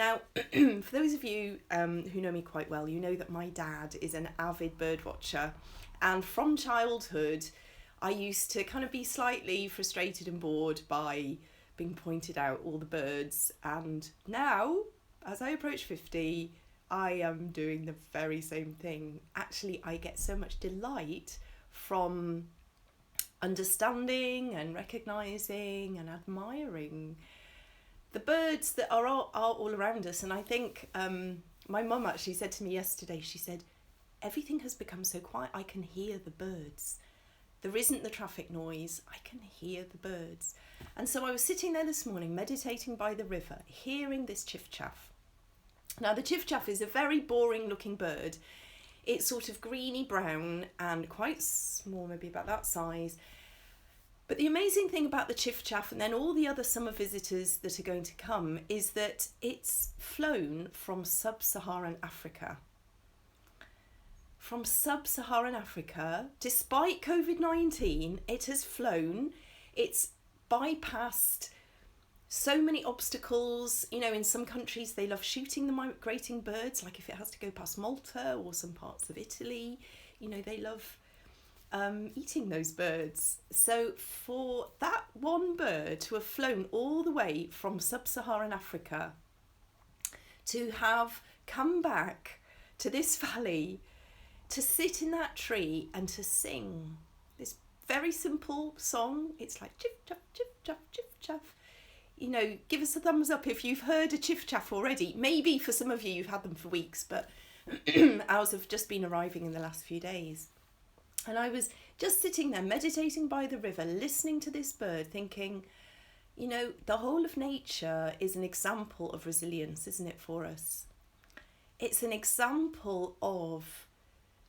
Now, for those of you who know me quite well, you know that my dad is an avid bird watcher, and from childhood I used to kind of be slightly frustrated and bored by being pointed out all the birds, and now as I approach 50 I am doing the very same thing. Actually, I get so much delight from understanding and recognising and admiring the birds that are all around us. And I think my mum actually said to me yesterday, she said, everything has become so quiet, I can hear the birds. There isn't the traffic noise, I can hear the birds. And so I was sitting there this morning, meditating by the river, hearing this chiffchaff. Now the chiffchaff is a very boring looking bird. It's sort of greeny brown and quite small, maybe about that size. But the amazing thing about the chiffchaff, and then all the other summer visitors that are going to come, is that it's flown from sub-Saharan Africa. From sub-Saharan Africa, despite COVID-19, it has flown. It's bypassed so many obstacles. You know, in some countries they love shooting the migrating birds, like if it has to go past Malta or some parts of Italy, you know, they love eating those birds. So for that one bird to have flown all the way from sub-Saharan Africa to have come back to this valley, to sit in that tree and to sing this very simple song, it's like chiff-chaff, chiff-chaff, chiff-chaff. You know, give us a thumbs up if you've heard a chiffchaff already. Maybe for some of you you've had them for weeks, but ours have just been arriving in the last few days. And I was just sitting there meditating by the river, listening to this bird, thinking, you know, the whole of nature is an example of resilience, isn't it, for us? It's an example of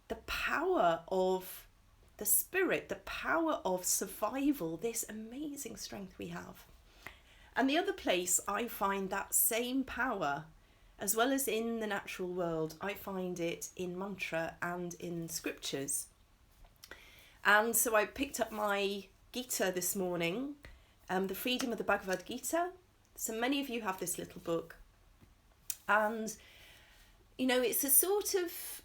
the power of the spirit, the power of survival, this amazing strength we have. And the other place I find that same power, as well as in the natural world, I find it in mantra and in scriptures. And so I picked up my Gita this morning, The Freedom of the Bhagavad Gita. So many of you have this little book. And, you know, it's a sort of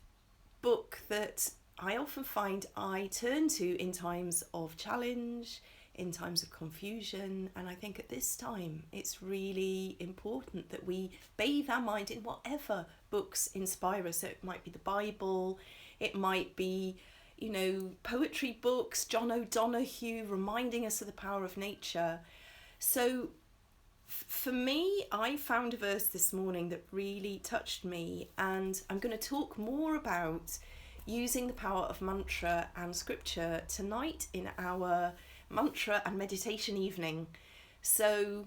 book that I often find I turn to in times of challenge, in times of confusion. And I think at this time, it's really important that we bathe our mind in whatever books inspire us. So it might be the Bible, it might be, you know, poetry books, John O'Donoghue reminding us of the power of nature. So for me, I found a verse this morning that really touched me, and I'm going to talk more about using the power of mantra and scripture tonight in our mantra and meditation evening. So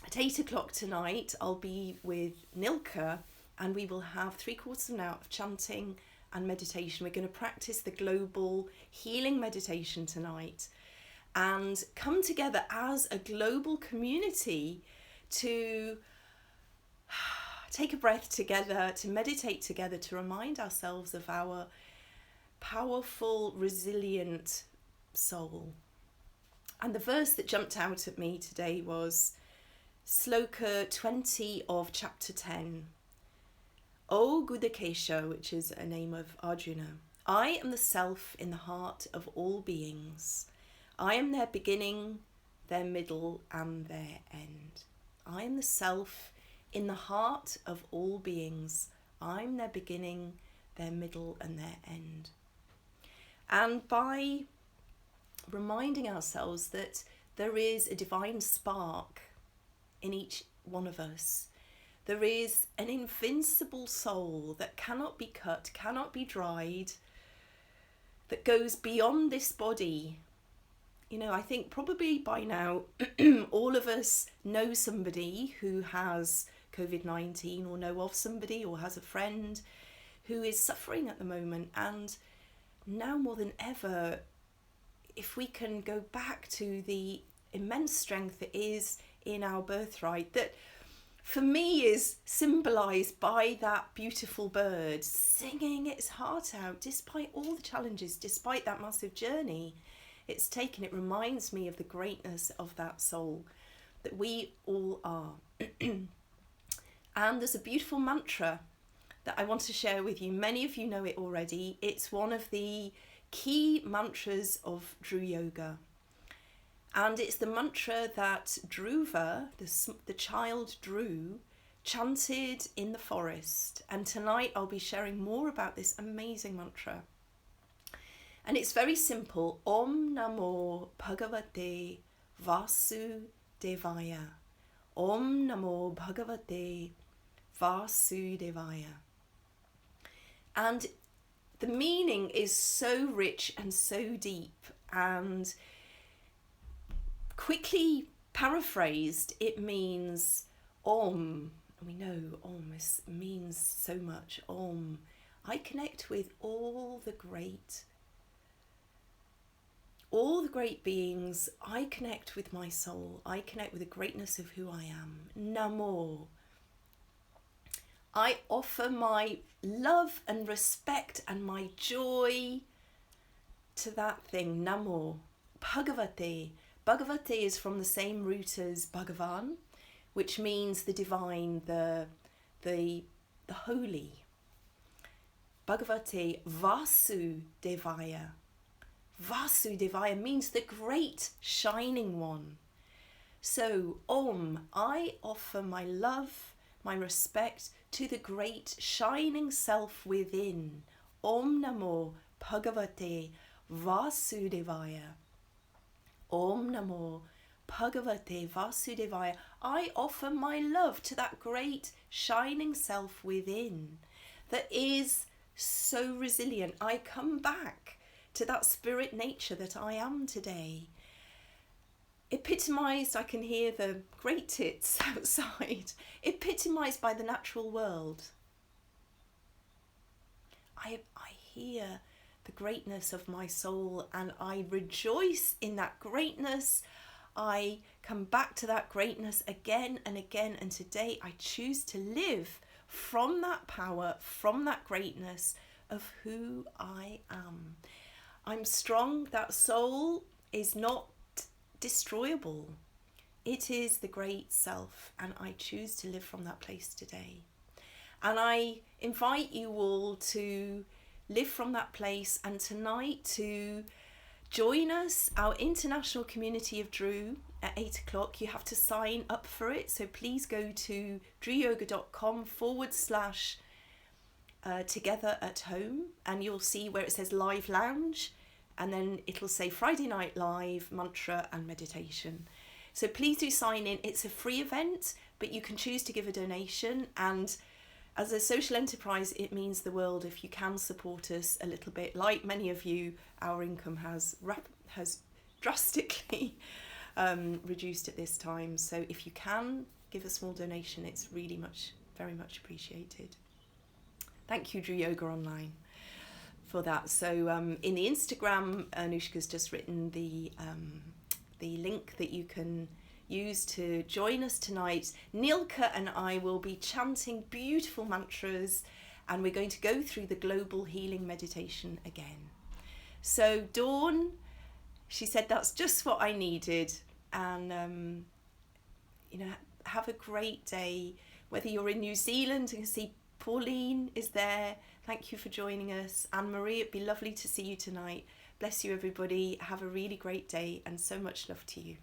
at 8 o'clock tonight, I'll be with Nilka, and we will have 3/4 of an hour of chanting and meditation. We're going to practice the global healing meditation tonight and come together as a global community to take a breath together, to meditate together, to remind ourselves of our powerful, resilient soul. And the verse that jumped out at me today was Sloka 20 of chapter 10. O Gudakesha, which is a name of Arjuna, I am the self in the heart of all beings. I am their beginning, their middle, and their end. I am the self in the heart of all beings. I'm their beginning, their middle, and their end. And by reminding ourselves that there is a divine spark in each one of us, there is an invincible soul that cannot be cut, cannot be dried, that goes beyond this body. You know, I think probably by now all of us know somebody who has COVID-19, or know of somebody, or has a friend who is suffering at the moment. And now more than ever, if we can go back to the immense strength that is in our birthright, that for me is symbolised by that beautiful bird singing its heart out despite all the challenges, despite that massive journey it's taken. It reminds me of the greatness of that soul that we all are. And there's a beautiful mantra that I want to share with you. Many of you know it already. It's one of the key mantras of Dhru Yoga. And it's the mantra that Dhruva, the child Dhru, chanted in the forest. And tonight I'll be sharing more about this amazing mantra. And it's very simple. Om Namo Bhagavate Vasudevaya. Om Namo Bhagavate Vasudevaya. And the meaning is so rich and so deep, and quickly paraphrased, it means Om. We know Om means so much. Om. I connect with all the great beings. I connect with my soul. I connect with the greatness of who I am. Namo. I offer my love and respect and my joy to that thing. Namo. Bhagavate. Bhagavate is from the same root as Bhagavan, which means the divine, the holy. Bhagavate Vasudevaya. Vasudevaya means the great shining one. So, Om, I offer my love, my respect to the great shining self within. Om Namo Bhagavate Vasudevaya. Om Namo Bhagavate Vasudevaya. I offer my love to that great shining self within that is so resilient. I come back to that spirit nature that I am today. Epitomised, I can hear the great tits outside, epitomised by the natural world. I hear the greatness of my soul and I rejoice in that greatness. I come back to that greatness again and again, and today I choose to live from that power, from that greatness of who I am. I'm strong. That soul is not destroyable. It is the great self, and I choose to live from that place today. And I invite you all to live from that place, and tonight to join us, our international community of Dhru, at 8 o'clock. You have to sign up for it, so please go to dhruyoga.com/together at home, and you'll see where it says live lounge, and then it'll say Friday night live, mantra and meditation. So please do sign in. It's a free event, but you can choose to give a donation, and as a social enterprise, it means the world if you can support us a little bit. Like many of you, our income has drastically reduced at this time. So if you can give a small donation, it's really very much appreciated. Thank you, Dhru Yoga Online, for that. So in the Instagram, Anushka's just written the link that you can use to join us tonight. Nilka and I will be chanting beautiful mantras, and we're going to go through the global healing meditation again. So Dawn, she said that's just what I needed, and have a great day. Whether you're in New Zealand, you can see Pauline is there. Thank you for joining us. Anne-Marie, it'd be lovely to see you tonight. Bless you, everybody. Have a really great day, and so much love to you.